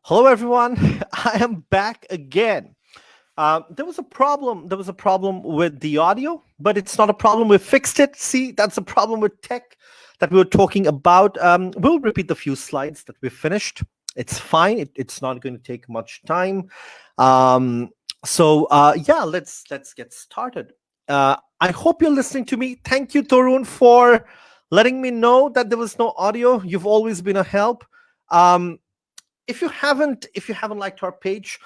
Hello, everyone. I am back again. There was a problem. There was a problem with the audio, but it's not a problem. We fixed it. See, that's a problem with tech that we were talking about. We'll repeat the few slides that we finished. It's fine. It's not going to take much time. Yeah, let's get started. I hope you're listening to me. Thank you, Torun, for letting me know that there was no audio. You've always been a help. Um, if you haven't liked our page,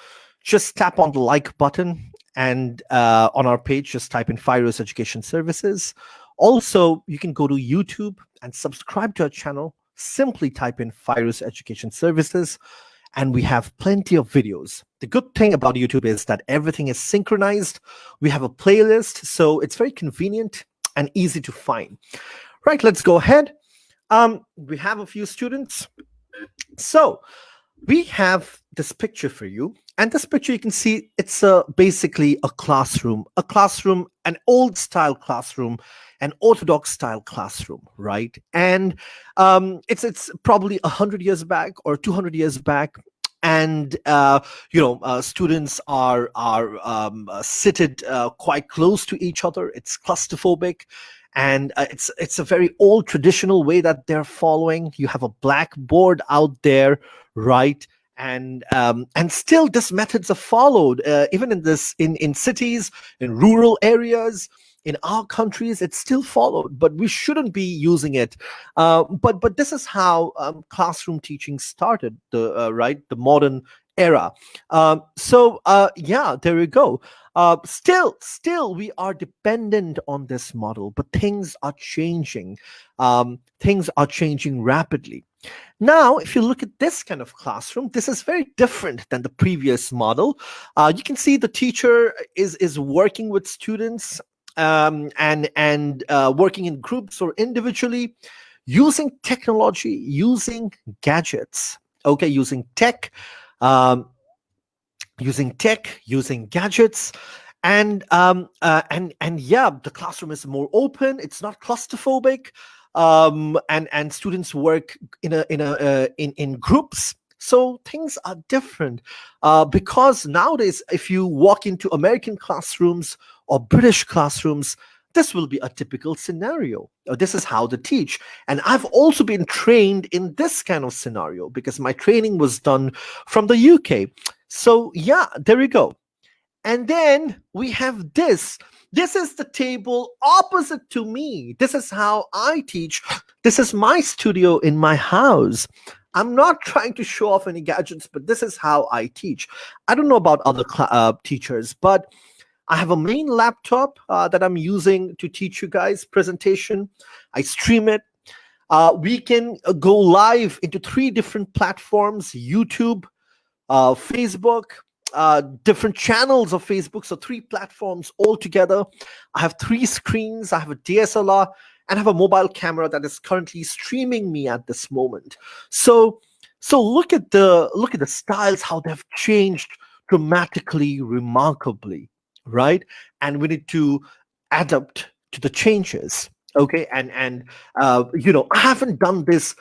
just tap on the like button, and on our page just type in Fyruz Education Services. Also, you can go to YouTube and subscribe to our channel. Simply type in Fyruz Education Services, and we have plenty of videos. The good thing about YouTube is that everything is synchronized. We have a playlist, so it's very convenient and easy to find. Right, let's go ahead. We have a few students. So we have this picture for you, and this picture you can see it's basically a classroom, an old style classroom, an orthodox style classroom, right? And it's probably 100 years back or 200 years back, and students are seated quite close to each other. It's claustrophobic, and it's a very old traditional way that they're following. You have a blackboard out there, right? And still these methods are followed, even in cities, in rural areas, in our countries. It's still followed, but we shouldn't be using it. But this is how classroom teaching started, the modern era. There we go. Still we are dependent on this model, but things are changing. Things are changing rapidly. Now, if you look at this kind of classroom, this is very different than the previous model. You can see the teacher is working with students, and working in groups or individually, using technology, using gadgets. Okay, using tech, using gadgets. And yeah, the classroom is more open. It's not claustrophobic. And students work in groups, so things are different, because nowadays if you walk into American classrooms or British classrooms, this will be a typical scenario. This is how they teach, and I've also been trained in this kind of scenario because my training was done from the UK. So yeah, there we go. And then we have this. This is the table opposite to me. This is how I teach. This is my studio in my house. I'm not trying to show off any gadgets, but this is how I teach. I don't know about other teachers, but I have a main laptop that I'm using to teach you guys presentation. I stream it. We can go live into 3 different platforms: YouTube, Facebook, different channels of Facebook. So 3 platforms all together. I have 3 screens. I have a DSLR and I have a mobile camera that is currently streaming me at this moment. So look at the styles, how they've changed dramatically, remarkably, right? And we need to adapt to the changes. Okay, and I haven't done this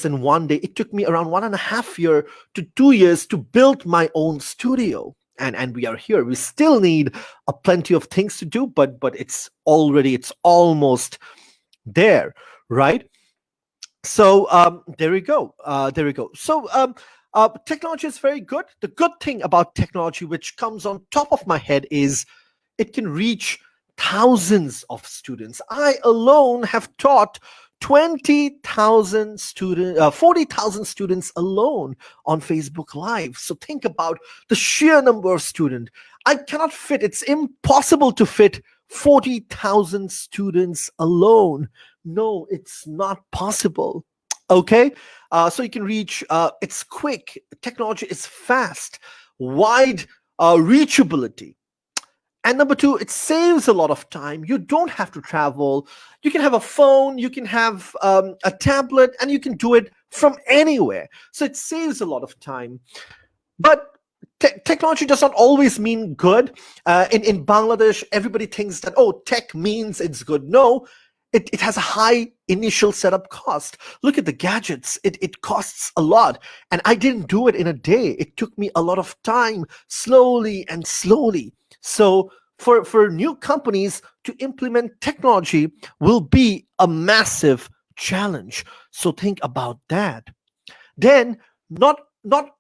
in one day. It took me around 1.5 years to 2 years to build my own studio. And we are here. We still need a plenty of things to do, but it's almost there, right? So there we go. So technology is very good. The good thing about technology, which comes on top of my head, is it can reach thousands of students. I alone have taught 20,000 students, 40,000 students alone on Facebook Live. So think about the sheer number of students. I cannot fit, it's impossible to fit 40,000 students alone. No, it's not possible. Okay, so you can reach, it's quick, technology is fast, wide reachability. And number 2, it saves a lot of time. You don't have to travel. You can have a phone, you can have a tablet, and you can do it from anywhere. So it saves a lot of time. But technology does not always mean good. In Bangladesh, everybody thinks that, oh, tech means it's good. No, It has a high initial setup cost. Look at the gadgets. It costs a lot. And I didn't do it in a day. It took me a lot of time, slowly and slowly. So for new companies to implement technology will be a massive challenge. So think about that. Then not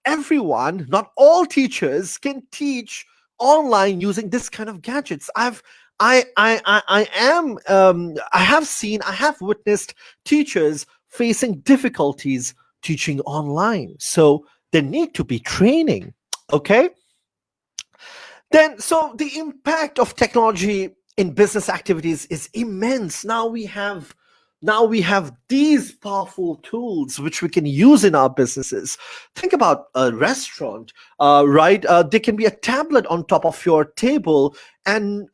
everyone, not all teachers can teach online using this kind of gadgets. I have seen, I have witnessed teachers facing difficulties teaching online. So there need to be training. Okay, then so the impact of technology in business activities is immense. Now we have these powerful tools which we can use in our businesses. Think about a restaurant, right? There can be a tablet on top of your table, and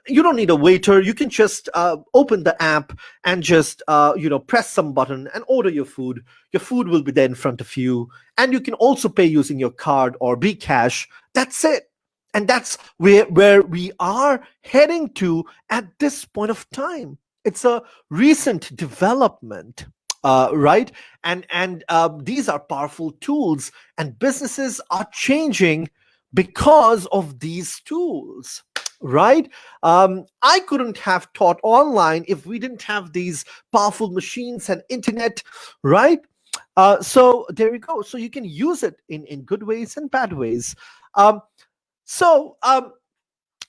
you don't need a waiter. You can just open the app and just press some button and order your food. Your food will be there in front of you, and you can also pay using your card or be cash. That's it. And that's where we are heading to at this point of time. It's a recent development, right? And these are powerful tools, and businesses are changing because of these tools, right? I couldn't have taught online if we didn't have these powerful machines and internet, right? So there we go. So you can use it in good ways and bad ways. Um, so, um,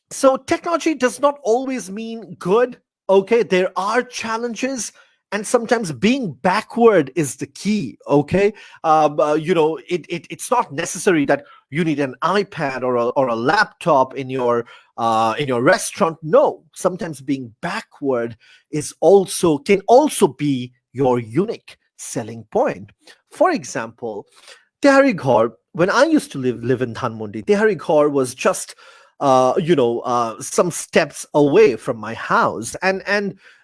so technology does not always mean good. Okay, there are challenges, and sometimes being backward is the key. Okay, it's not necessary that you need an iPad or a laptop in your restaurant. No, sometimes being backward is also can also be your unique selling point. For example, Tehari Ghor, when I used to live in Dhanmondi, Tehari Ghor was just some steps away from my house, and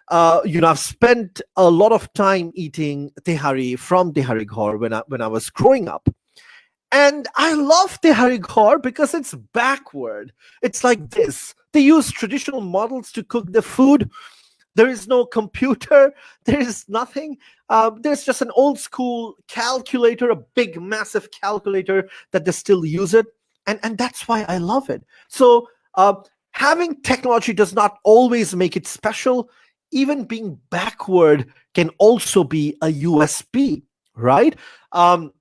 I've spent a lot of time eating tehari from Tehari Ghor when I was growing up. And I love Tehari Ghor because it's backward. It's like this. They use traditional models to cook the food. There is no computer. There is nothing. There's just an old school calculator, a big, massive calculator that they still use it. And that's why I love it. So having technology does not always make it special. Even being backward can also be a USP, right? Um,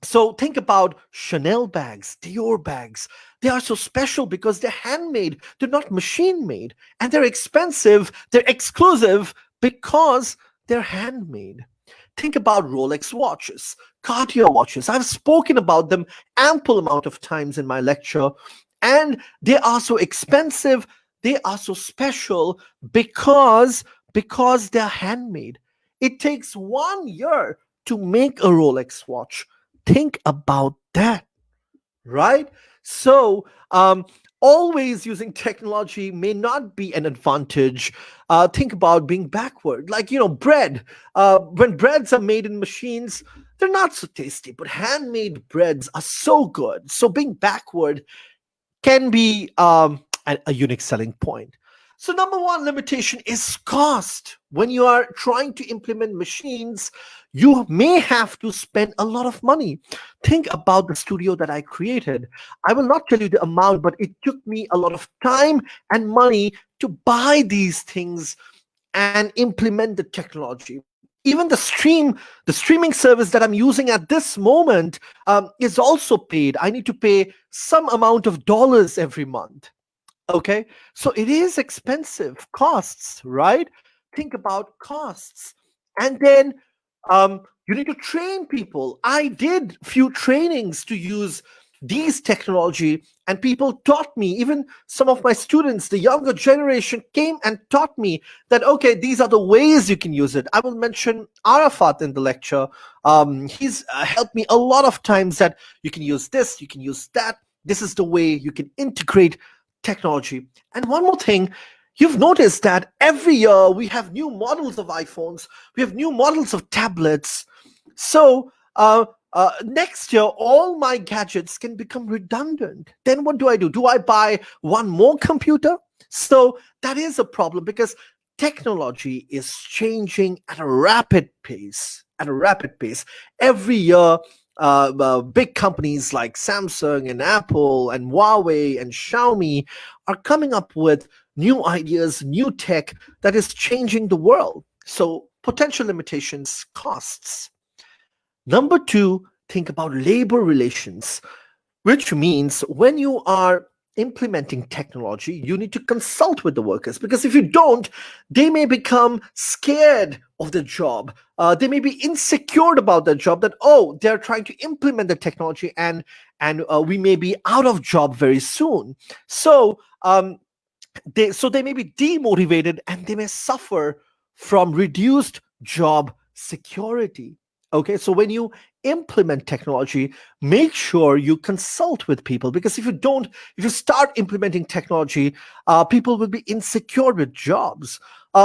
so think about Chanel bags, Dior bags. They are so special because they're handmade. They're not machine made. And they're expensive. They're exclusive because they're handmade. Think about Rolex watches, Cartier watches. I've spoken about them ample amount of times in my lecture. And they are so expensive. They are so special because they're handmade. It takes 1 year to make a Rolex watch. Think about that, right? So, always using technology may not be an advantage. Think about being backward. Like, bread. When breads are made in machines, they're not so tasty, but handmade breads are so good. So, being backward can be a unique selling point. So, number one limitation is cost. When you are trying to implement machines, you may have to spend a lot of money. Think about the studio that I created. I will not tell you the amount, but it took me a lot of time and money to buy these things and implement the technology. Even the streaming service that I'm using at this moment is also paid. I need to pay some amount of dollars every month. Okay, so it is expensive costs, right? Think about costs. And then you need to train people. I did few trainings to use these technology, and people taught me. Even some of my students, the younger generation, came and taught me that, okay, these are the ways you can use it. I will mention Arafat in the lecture. He's helped me a lot of times that you can use this, you can use that. This is the way you can integrate technology. And one more thing, you've noticed that every year we have new models of iPhones, we have new models of tablets. So next year, all my gadgets can become redundant. Then what do? Do I buy one more computer? So that is a problem because technology is changing at a rapid pace. At a rapid pace, every year, big companies like Samsung and Apple and Huawei and Xiaomi are coming up with new ideas, new tech that is changing the world. So, potential limitations, costs. Number two, think about labor relations, which means when you are implementing technology, you need to consult with the workers, because if you don't, they may become scared of the job. They may be insecure about the job, that, oh, they're trying to implement the technology, and we may be out of job very soon. So they may be demotivated, and they may suffer from reduced job security. Okay, so when you implement technology, make sure you consult with people, because if you start implementing technology, people will be insecure with jobs.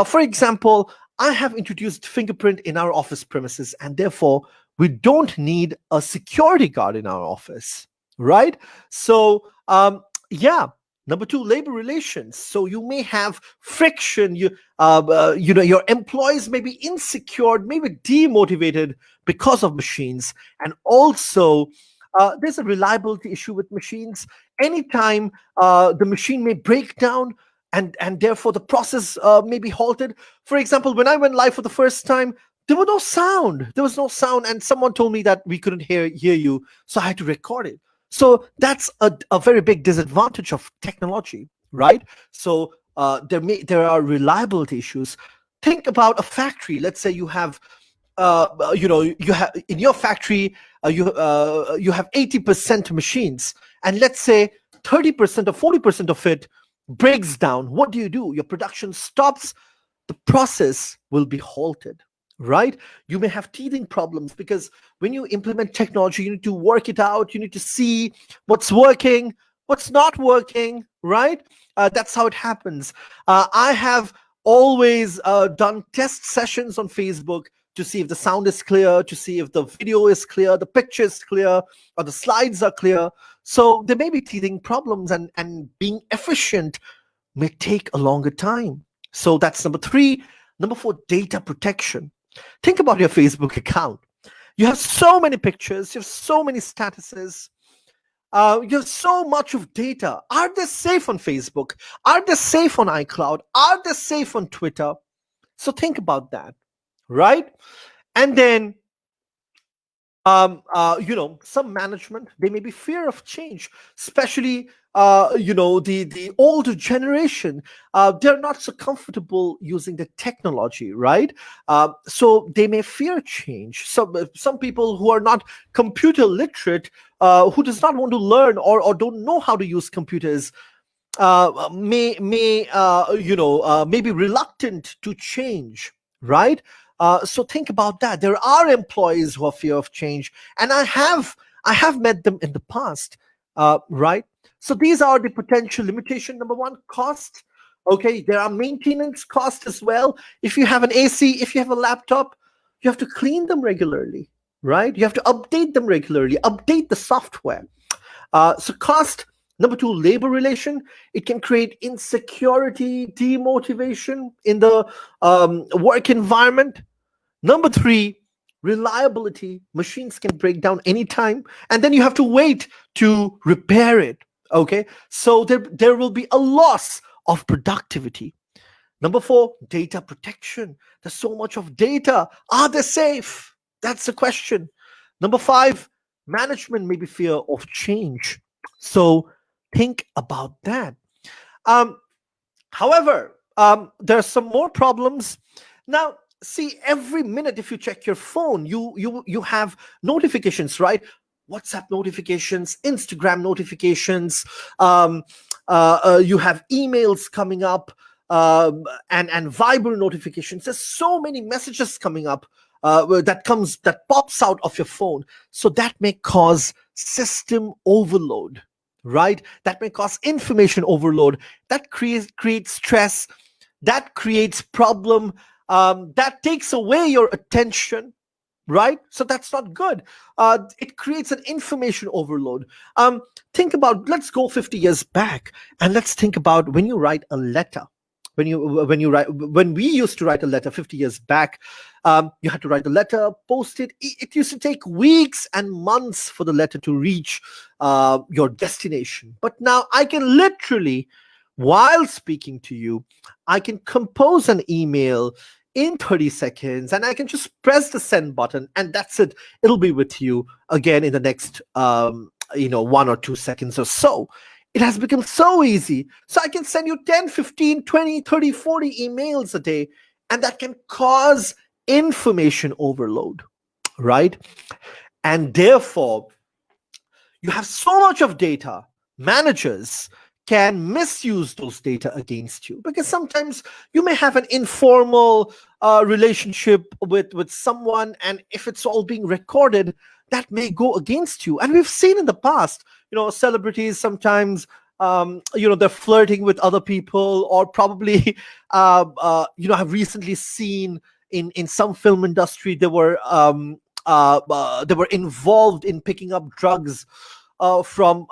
For example, I have introduced fingerprint in our office premises, and therefore we don't need a security guard in our office, right? So yeah. Number two, labor relations. So you may have friction. Your employees may be insecure, maybe demotivated because of machines, and also there's a reliability issue with machines. Anytime the machine may break down, and therefore the process may be halted. For example, when I went live for the first time, there was no sound. There was no sound, and someone told me that we couldn't hear you, so I had to record it. So that's a very big disadvantage of technology, right? So there are reliability issues. Think about a factory. Let's say you have in your factory, you have 80% machines, and let's say 30% or 40% of it breaks down. What do? Your production stops, the process will be halted, right? You may have teething problems, because when you implement technology, you need to work it out. You need to see what's working, what's not working, right? That's how it happens. I have always done test sessions on Facebook to see if the sound is clear, to see if the video is clear, the picture is clear, or the slides are clear. So there may be teething problems, and being efficient may take a longer time. So that's number three. Number four, data protection. Think about your Facebook account. You have so many pictures, you have so many statuses, you have so much of data. Are they safe on Facebook? Are they safe on iCloud? Are they safe on Twitter? So think about that, right? And then some management, they may be fear of change, especially the older generation. They're not so comfortable using the technology, right? So they may fear change. Some people who are not computer literate, who does not want to learn, or don't know how to use computers, may be reluctant to change, right? So think about that. There are employees who are fear of change, and I have met them in the past, right? So these are the potential limitation. Number one, cost. Okay, there are maintenance costs as well. If you have an AC, if you have a laptop, you have to clean them regularly, right? You have to update them regularly, update the software. So cost. Number two, labor relation. It can create insecurity, demotivation in the work environment. Number three, reliability. Machines can break down anytime, and then you have to wait to repair it. Okay, so there will be a loss of productivity. Number four, data protection. There's so much of data. Are they safe? That's the question. Number five, management may be fear of change. So think about that. Um, However, there are some more problems. Now, see, every minute if you check your phone, you have notifications, right? WhatsApp notifications, Instagram notifications. You have emails coming up, and Viber notifications. There's so many messages coming up, that pops out of your phone. So that may cause system overload, right? That may cause information overload. That creates stress. That creates problem. That takes away your attention, right? So that's not good. It creates an information overload. Think about, let's go 50 years back, and let's think about when you write a letter. when we used to write a letter 50 years back, you had to write a letter, post it. It used to take weeks and months for the letter to reach your destination. But now I can literally, while speaking to you, I can compose an email in 30 seconds, and I can just press the send button, and that's it. It'll be with you again in the next 1 or 2 seconds or so. It has become so easy. So I can send you 10, 15, 20, 30, 40 emails a day, and that can cause information overload, right? And therefore, you have so much of data. Managers can misuse those data against you, because sometimes you may have an informal relationship with someone, and if it's all being recorded, that may go against you. And we've seen in the past, celebrities sometimes, they're flirting with other people, or probably have recently seen in some film industry, they were involved in picking up drugs from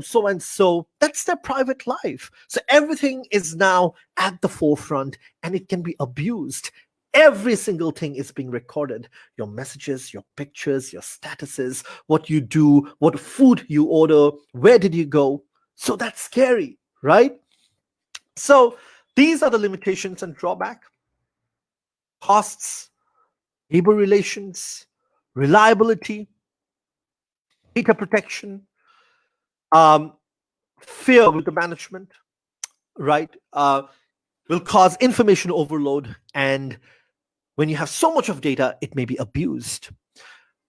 so and so. That's their private life. So everything is now at the forefront, and it can be abused. Every single thing is being recorded. Your messages, your pictures, your statuses, what you do, what food you order, where did you go. So that's scary, right? So these are the limitations and drawback. Costs, labor relations, reliability, data protection, um, fear with the management, right? Will cause information overload. And when you have so much of data, it may be abused.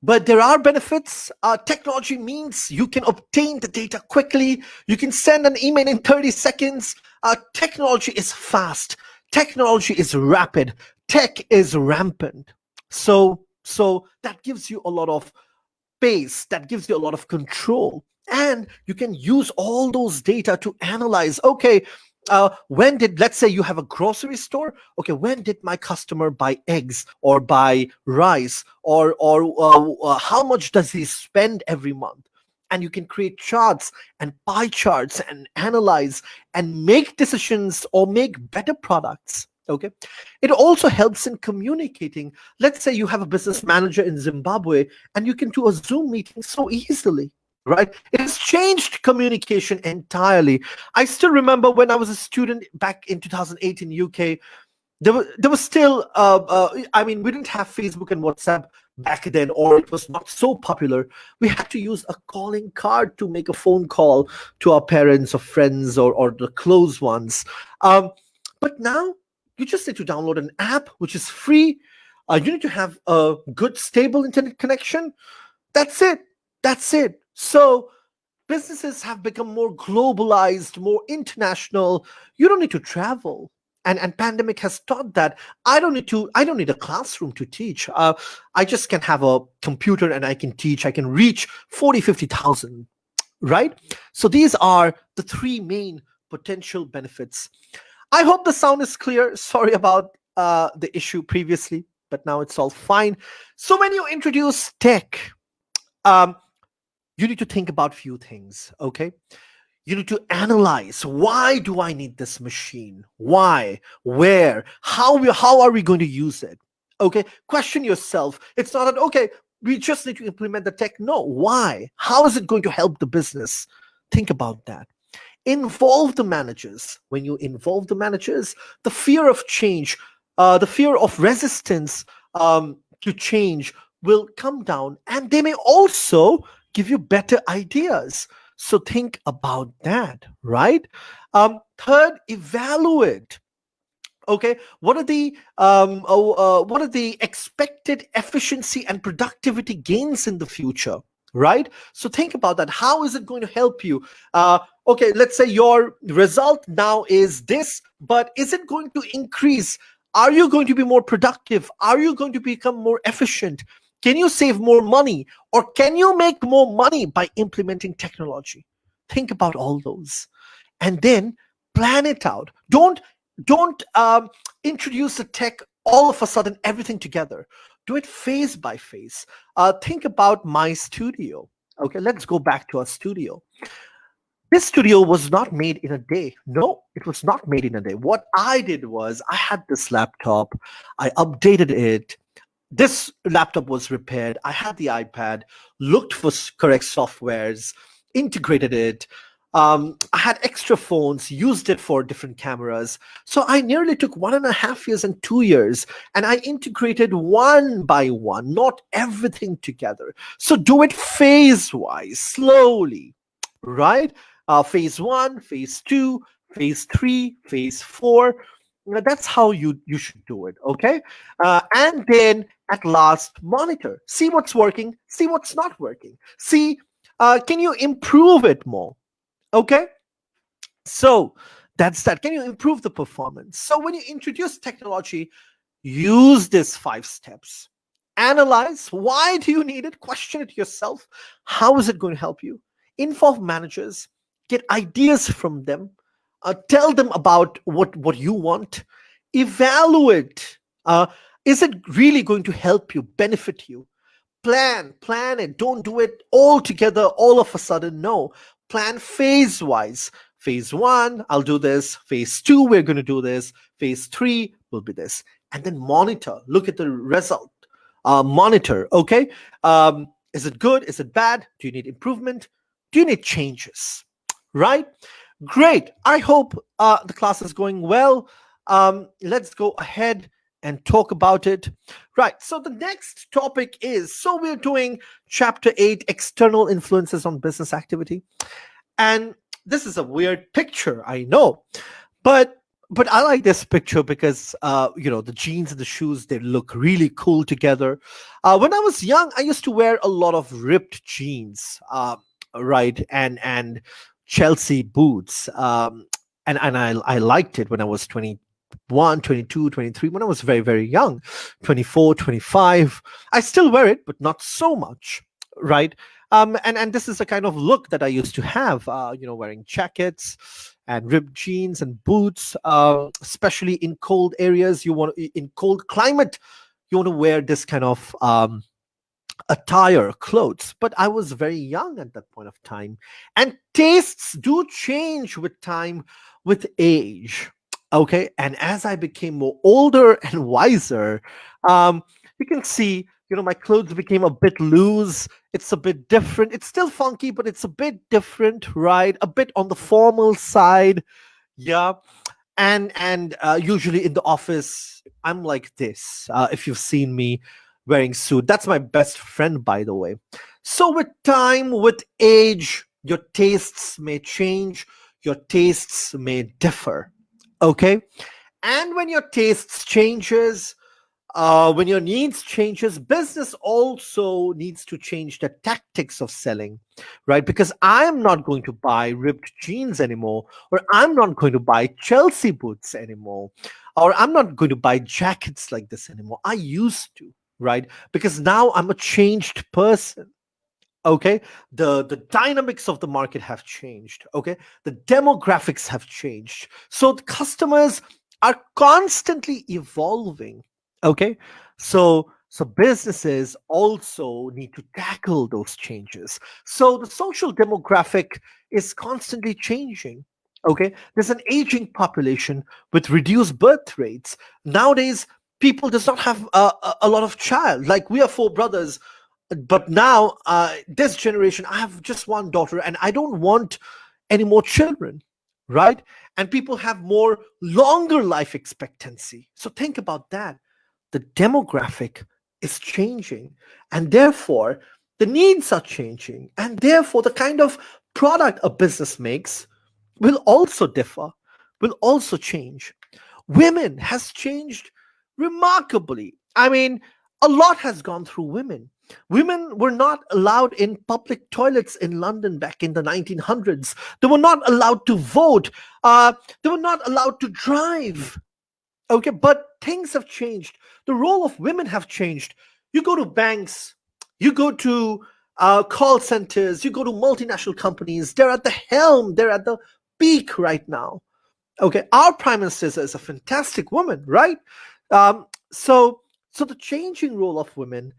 But there are benefits. Technology means you can obtain the data quickly. You can send an email in 30 seconds. Technology is fast. Technology is rapid. Tech is rampant. So that gives you a lot of space, that gives you a lot of control. And you can use all those data to analyze, okay, let's say you have a grocery store. Okay, when did my customer buy eggs or buy rice, or how much does he spend every month? And you can create charts and pie charts and analyze and make decisions or make better products. Okay. It also helps in communicating. Let's say you have a business manager in Zimbabwe, and you can do a Zoom meeting so easily, right? It has changed communication entirely. I still remember when I was a student back in 2008 in UK, there was still, we didn't have Facebook and WhatsApp back then, or it was not so popular. We had to use a calling card to make a phone call to our parents or friends, or the close ones. But now you just need to download an app which is free. You need to have a good, stable internet connection. That's it. That's it. So businesses have become more globalized, more international. You don't need to travel. And pandemic has taught that I don't need a classroom to teach. I just can have a computer and I can teach. I can reach 40, 50,000, right? So these are the three main potential benefits. I hope the sound is clear. Sorry about the issue previously, but now it's all fine. So when you introduce tech, you need to think about few things, okay? You need to analyze, why do I need this machine? Why? Where? How are we going to use it? Okay, question yourself. It's not that, okay, we just need to implement the tech. No, why? How is it going to help the business? Think about that. Involve the managers. When you involve the managers, the fear of change, the fear of resistance to change will come down, and they may also give you better ideas. So think about that, right? Third, evaluate. Okay, what are the expected efficiency and productivity gains in the future? Right? So think about that. How is it going to help you? Okay, let's say your result now is this, but is it going to increase? Are you going to be more productive? Are you going to become more efficient? Can you save more money, or can you make more money by implementing technology? Think about all those, and then plan it out. Don't introduce the tech all of a sudden, everything together. Do it phase by phase. Think about my studio. Okay, let's go back to our studio. This studio was not made in a day. No, it was not made in a day. What I did was I had this laptop, I updated it. This laptop was repaired. I had the iPad, looked for correct softwares, integrated it. I had extra phones, used it for different cameras. So I nearly took 1.5 years and 2 years, and I integrated one by one, not everything together. So do it phase wise, slowly, right? Phase one, phase two, phase three, phase four. That's how you should do it, okay? And then at last, monitor. See what's working, see what's not working. See, can you improve it more? Okay, so that's that. Can you improve the performance? So when you introduce technology, use these 5 steps. Analyze, why do you need it? Question it yourself. How is it going to help you? Inform managers, get ideas from them, tell them about what you want, evaluate. Is it really going to help you, benefit you? Plan it. Don't do it all together all of a sudden. No, plan phase wise. Phase one, I'll do this. Phase two, we're going to do this. Phase three will be this. And then monitor, look at the result. Monitor, okay? Is it good? Is it bad? Do you need improvement? Do you need changes? Right? Great. I hope the class is going well. Let's go ahead and talk about it. Right. So the next topic is, so we're doing chapter 8, external influences on business activity. And this is a weird picture, I know, but I like this picture because the jeans and the shoes, they look really cool together. When I was young, I used to wear a lot of ripped jeans, right, and Chelsea boots, and I liked it when I was 21, 22, 23, when I was very, very young, 24, 25. I still wear it, but not so much, right? And this is the kind of look that I used to have, wearing jackets and ripped jeans and boots, especially in cold areas. In cold climate, you want to wear this kind of attire, clothes. But I was very young at that point of time, and tastes do change with time, with age. Okay, and as I became more older and wiser, you can see, my clothes became a bit loose. It's a bit different. It's still funky, but it's a bit different, right? A bit on the formal side, yeah. And usually in the office, I'm like this. If you've seen me wearing suit, that's my best friend, by the way. So with time, with age, your tastes may change. Your tastes may differ. Okay, and when your tastes changes, when your needs changes, business also needs to change the tactics of selling, right? Because I'm not going to buy ripped jeans anymore, or I'm not going to buy Chelsea boots anymore, or I'm not going to buy jackets like this anymore. I used to, right? Because now I'm a changed person. Okay, the dynamics of the market have changed. Okay, the demographics have changed, so the customers are constantly evolving. Okay, so businesses also need to tackle those changes. So the social demographic is constantly changing. Okay, there's an aging population with reduced birth rates nowadays. People does not have a lot of child. Like, we are four brothers, but now, this generation, I have just one daughter and I don't want any more children, right? And people have more longer life expectancy. So think about that. The demographic is changing, and therefore the needs are changing, and therefore the kind of product a business makes will also differ, will also change. Women has changed remarkably. I mean, a lot has gone through women. Women were not allowed in public toilets in London back in the 1900s. They were not allowed to vote. They were not allowed to drive. Okay, but things have changed. The role of women have changed. You go to banks, you go to call centers, you go to multinational companies. They're at the helm. They're at the peak right now. Okay, our prime minister is a fantastic woman, right? So the changing role of women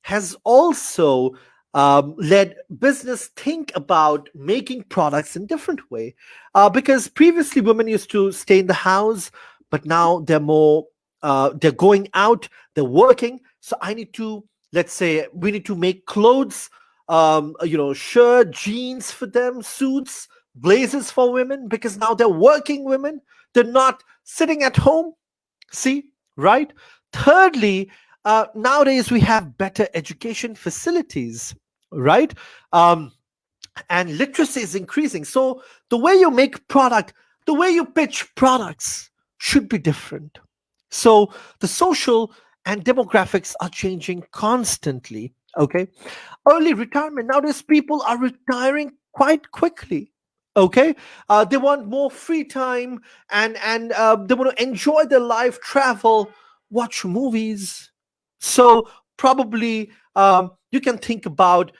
has also led business think about making products in different way. Because previously women used to stay in the house, but now they're going out, they're working. So I need to, let's say, we need to make clothes, shirt, jeans for them, suits, blazers for women, because now they're working women. They're not sitting at home. See, right? Thirdly, nowadays we have better education facilities, right? Um, and literacy is increasing. So the way you make product, the way you pitch products should be different. So the social and demographics are changing constantly. Okay, early retirement, nowadays people are retiring quite quickly. Okay, they want more free time, and they want to enjoy their life, travel, watch movies. So probably you can think about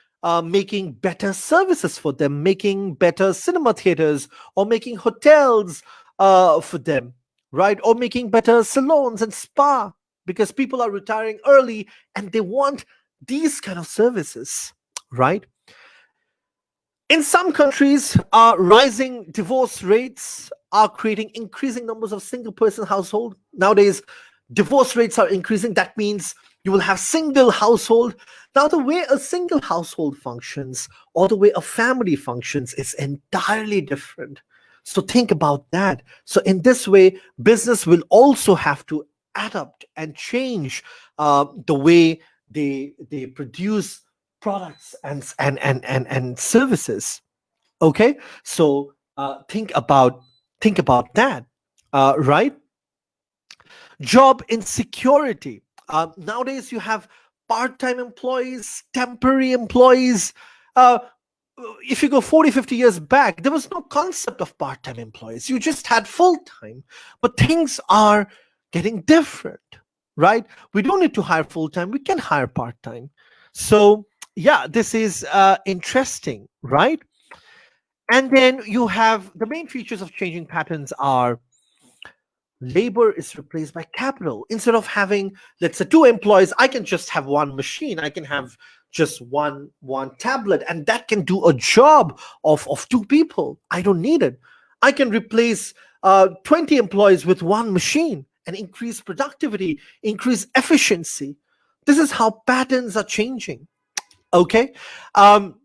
making better services for them, making better cinema theaters, or making hotels for them, right? Or making better salons and spa, because people are retiring early and they want these kind of services, right? In some countries, rising divorce rates are creating increasing numbers of single person household. Nowadays, divorce rates are increasing. That means you will have single household. Now, the way a single household functions or the way a family functions is entirely different. So think about that. So in this way, business will also have to adapt and change the way they produce products and services. Okay, so think about that, right? Job insecurity. Nowadays, you have part-time employees, temporary employees. Uh, if you go 40, 50 years back, there was no concept of part-time employees. You just had full-time. But things are getting different, right? We don't need to hire full-time. We can hire part-time. So, yeah, this is interesting, right? And then you have the main features of changing patterns are labor is replaced by capital. Instead of having, let's say, two employees, I can just have one machine. I can have just one tablet, and that can do a job of two people. I don't need it. I can replace 20 employees with one machine and increase productivity, increase efficiency. This is how patterns are changing. Okay. um,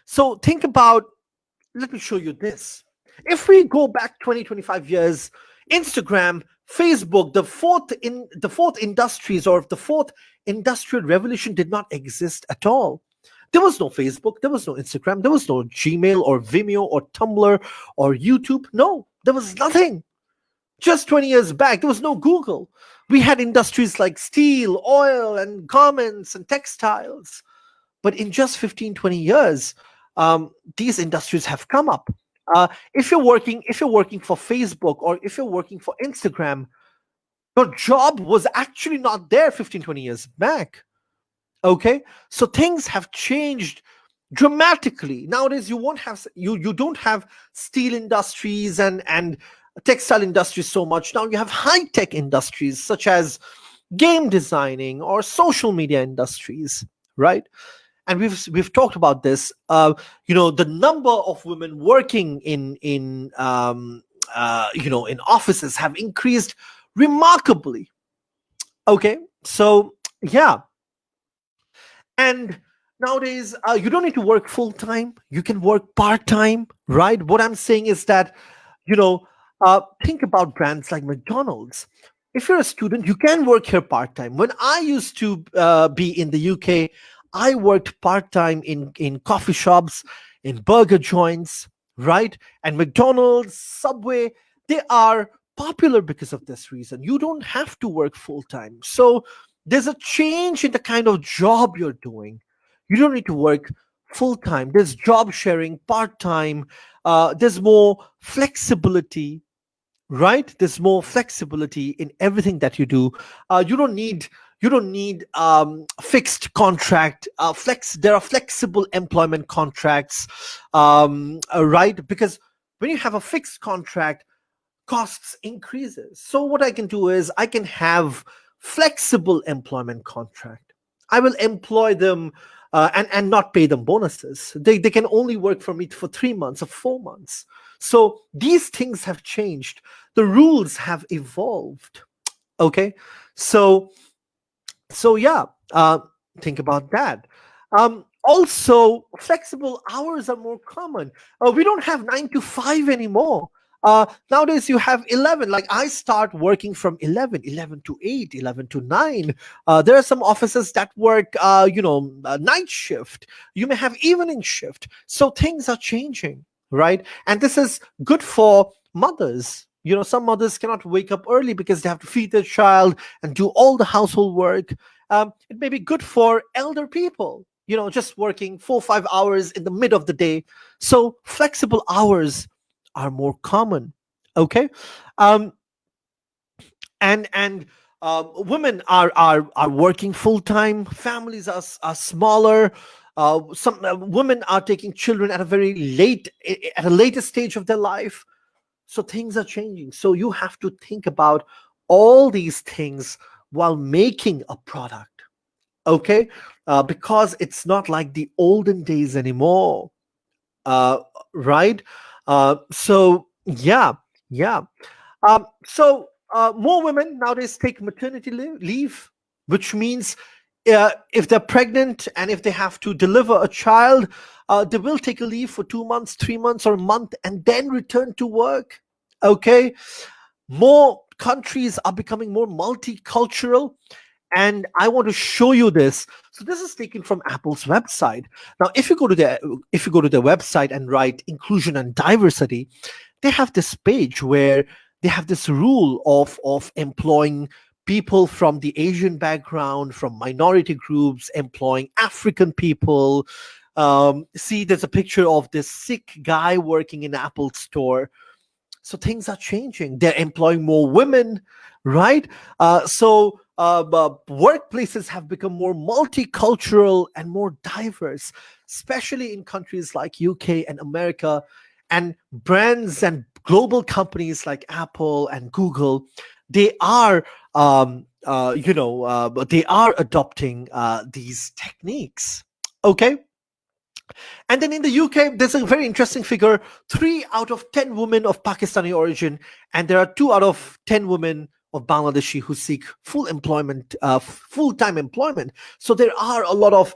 so think about, let me show you this. If we go back 20, 25 years, Instagram, Facebook, the fourth industries or the fourth industrial revolution did not exist at all. There was no Facebook, there was no Instagram, there was no Gmail or Vimeo or Tumblr or YouTube. No, there was nothing. Just 20 years back, there was no Google. We had industries like steel, oil, and garments and textiles. But in just 15, 20 years, these industries have come up. If you're working for Facebook or if you're working for Instagram, your job was actually not there 15, 20 years back. Okay, so things have changed dramatically. Nowadays, you don't have steel industries and textile industries so much. Now you have high tech industries such as game designing or social media industries, right? And we've talked about this. The number of women working in offices have increased remarkably. Okay, so yeah, and nowadays you don't need to work full time. You can work part time, right? What I'm saying is that, you know, think about brands like McDonald's. If you're a student, you can work here part time. When I used to be in the UK, I worked part time in coffee shops, in burger joints, right? And McDonald's, Subway, they are popular because of this reason. You don't have to work full time. So there's a change in the kind of job you're doing. You don't need to work full time. There's job sharing, part time. There's more flexibility, right? There's more flexibility in everything that you do. You don't need fixed contract. There are flexible employment contracts, right? Because when you have a fixed contract, costs increases. So what I can do is I can have flexible employment contract. I will employ them and not pay them bonuses. They can only work for me for 3 months or 4 months. So these things have changed. The rules have evolved. Okay, so yeah, think about that. Also, flexible hours are more common. We don't have 9 to 5 anymore. Nowadays you have 11. Like, I start working from 11 to 8, 11 to 9. There are some offices that work night shift. You may have evening shift. So things are changing, right? And this is good for mothers. Some mothers cannot wake up early because they have to feed their child and do all the household work. It may be good for elder people, just working 4 or 5 hours in the mid of the day. So flexible hours are more common. Okay. um, and women are working full time. Families are smaller. Some women are taking children at a very late at a later stage of their life. So things are changing. So you have to think about all these things while making a product. Okay. Because it's not like the olden days anymore. uh, right? So yeah, yeah. More women nowadays take maternity leave, which means if they're pregnant and if they have to deliver a child, they will take a leave for 2 months, 3 months, or a month, and then return to work. Okay, more countries are becoming more multicultural, and I want to show you this. So this is taken from Apple's website. Now, if you go to their website and write inclusion and diversity, they have this page where they have this rule of employing people from the Asian background, from minority groups, employing African people. See, there's a picture of this Sikh guy working in Apple store. So things are changing. They're employing more women, right? Workplaces have become more multicultural and more diverse, especially in countries like UK and America. And brands and global companies like Apple and Google, they are they are adopting these techniques. Okay. And then in the UK, there's a very interesting figure: 3 out of 10 women of Pakistani origin, and there are 2 out of 10 women of Bangladeshi who seek full-time employment. So there are a lot of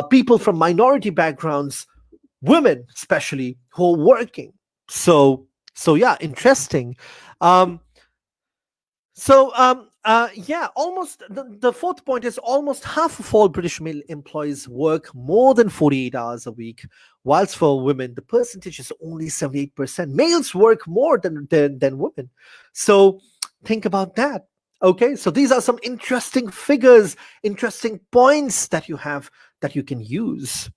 people from minority backgrounds, women especially, who are working. So yeah, interesting. Um, almost the fourth point is almost half of all British male employees work more than 48 hours a week, whilst for women, the percentage is only 78%. Males work more than women. So think about that. Okay, so these are some interesting figures, interesting points that you have that you can use.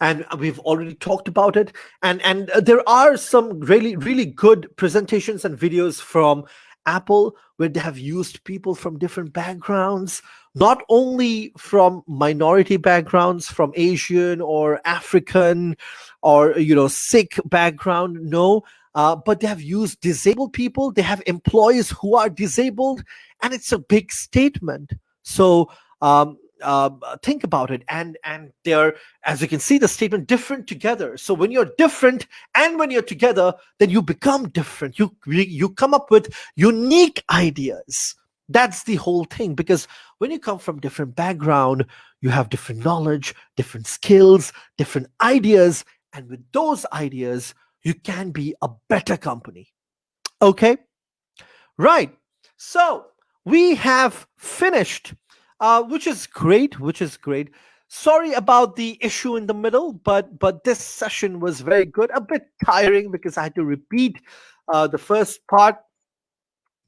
And we've already talked about it. And there are some really good presentations and videos from Apple where they have used people from different backgrounds, not only from minority backgrounds, from Asian or African or Sikh background. No. But they have used disabled people. They have employees who are disabled, and it's a big statement. So think about it, and they're, as you can see, the statement different together. So when you're different and when you're together, then you become different. You come up with unique ideas. That's the whole thing, because when you come from different background, you have different knowledge, different skills, different ideas, and with those ideas you can be a better company. Okay, right. So we have finished, which is great. Sorry about the issue in the middle, but this session was very good. A bit tiring because I had to repeat the first part,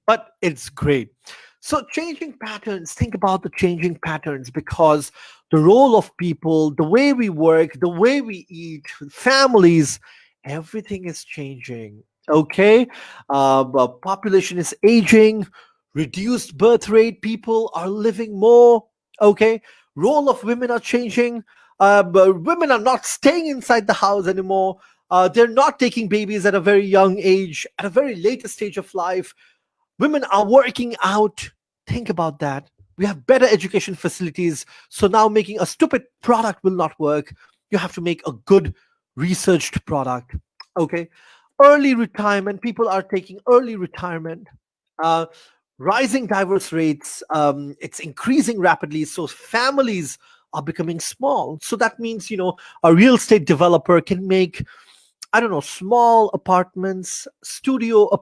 but it's great. So changing patterns, think about the changing patterns, because the role of people, the way we work, the way we eat, families, everything is changing. Okay. But population is aging, reduced birth rate, people are living more. Okay. Role of women are changing. But women are not staying inside the house anymore. They're not taking babies at a very young age, at a very later stage of life. Women are working out. Think about that. We have better education facilities. So now making a stupid product will not work. You have to make a good researched product. Okay. Early retirement. People are taking early retirement. Uh, Rising divorce rates. It's increasing rapidly. So families are becoming small. So that means, a real estate developer can make, I don't know, small apartments, studios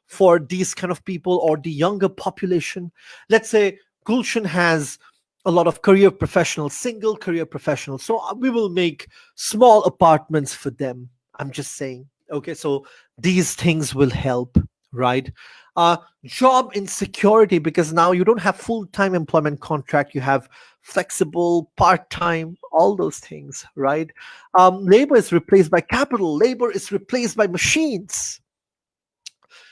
for these kind of people or the younger population. Let's say Gulshan has a lot of career professionals, single career professionals. So we will make small apartments for them. I'm just saying. Okay, so these things will help, right? Job insecurity, because now you don't have full-time employment contract, you have flexible, part-time, all those things, right? Labor is replaced by capital, labor is replaced by machines.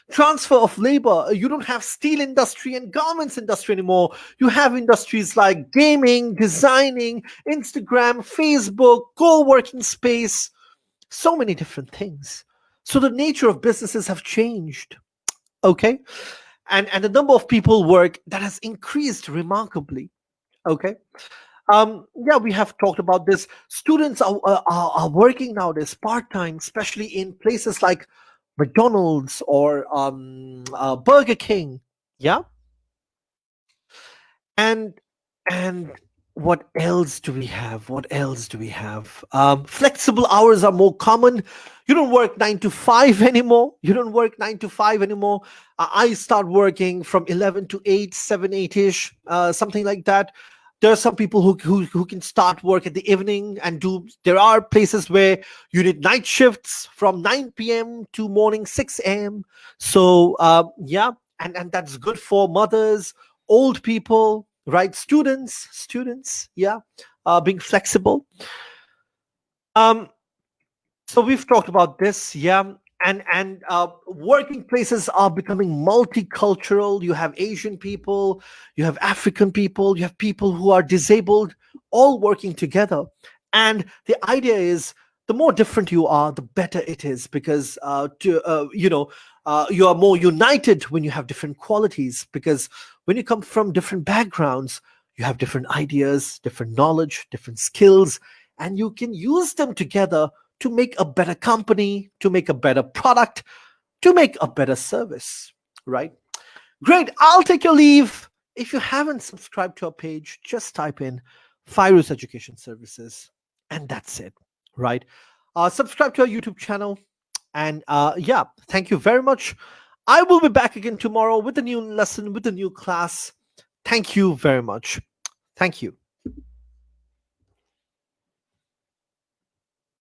Transfer of labor, you don't have steel industry and garments industry anymore. You have industries like gaming, designing, Instagram, Facebook, co-working space, so many different things. So the nature of businesses have changed. Okay. And the number of people work that has increased remarkably. Okay. Yeah, we have talked about this. Students are working nowadays part-time, especially in places like McDonald's or Burger King. Yeah. And and what else do we have? What else do we have? Flexible hours are more common. You don't work 9 to 5 anymore. You don't work 9 to 5 anymore. I start working from 11 to 8, 7, 8ish, something like that. There are some people who can start work at the evening and do. There are places where you need night shifts from 9 p.m. to morning 6 a.m. So yeah, and that's good for mothers, old people, right? Students, yeah, being flexible. Um, so we've talked about this, yeah. And working places are becoming multicultural. You have Asian people, you have African people, you have people who are disabled, all working together. And the idea is, the more different you are, the better it is, because you are more united when you have different qualities. Because when you come from different backgrounds, you have different ideas, different knowledge, different skills, and you can use them together to make a better company, to make a better product, to make a better service, right? Great. I'll take your leave. If you haven't subscribed to our page, just type in Fyruz Education Services, and that's it, right? Subscribe to our YouTube channel. And yeah, thank you very much. I will be back again tomorrow with a new lesson, with a new class. Thank you very much. Thank you.